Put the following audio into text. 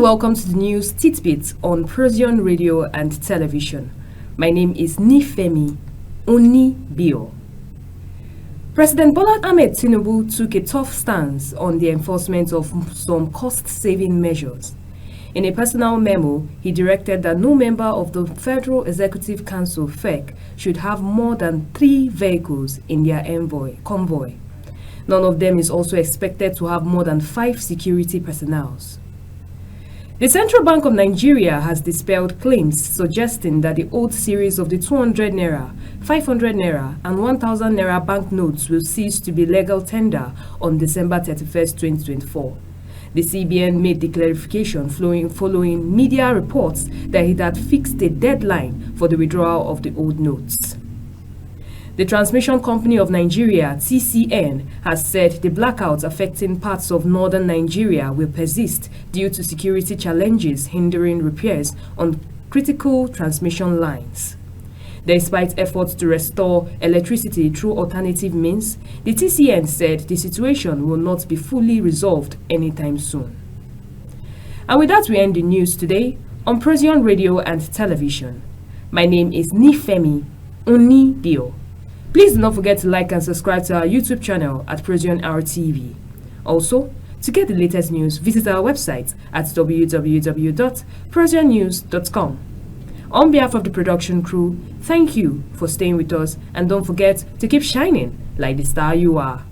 welcome to the news tidbits on Procyon Radio and Television. My name is Nifemi Onibio. President Bola Ahmed Tinubu took a tough stance on the enforcement of some cost-saving measures. In a personal memo, he directed that no member of the Federal Executive Council (FEC) should have more than 3 vehicles in their convoy. None of them is also expected to have more than 5 security personnel. The Central Bank of Nigeria has dispelled claims suggesting that the old series of the 200 naira, 500 naira, and 1000 naira banknotes will cease to be legal tender on December 31st, 2024. The CBN made the clarification following media reports that it had fixed a deadline for the withdrawal of the old notes. The Transmission Company of Nigeria, TCN, has said the blackouts affecting parts of northern Nigeria will persist due to security challenges hindering repairs on critical transmission lines. Despite efforts to restore electricity through alternative means, the TCN said the situation will not be fully resolved anytime soon. And with that, we end the news today on Procyon Radio and Television. My name is Nifemi Onibio. Please do not forget to like and subscribe to our YouTube channel at Procyon RTV. Also, to get the latest news, visit our website at www.procyonnews.com. On behalf of the production crew, thank you for staying with us, and don't forget to keep shining like the star you are.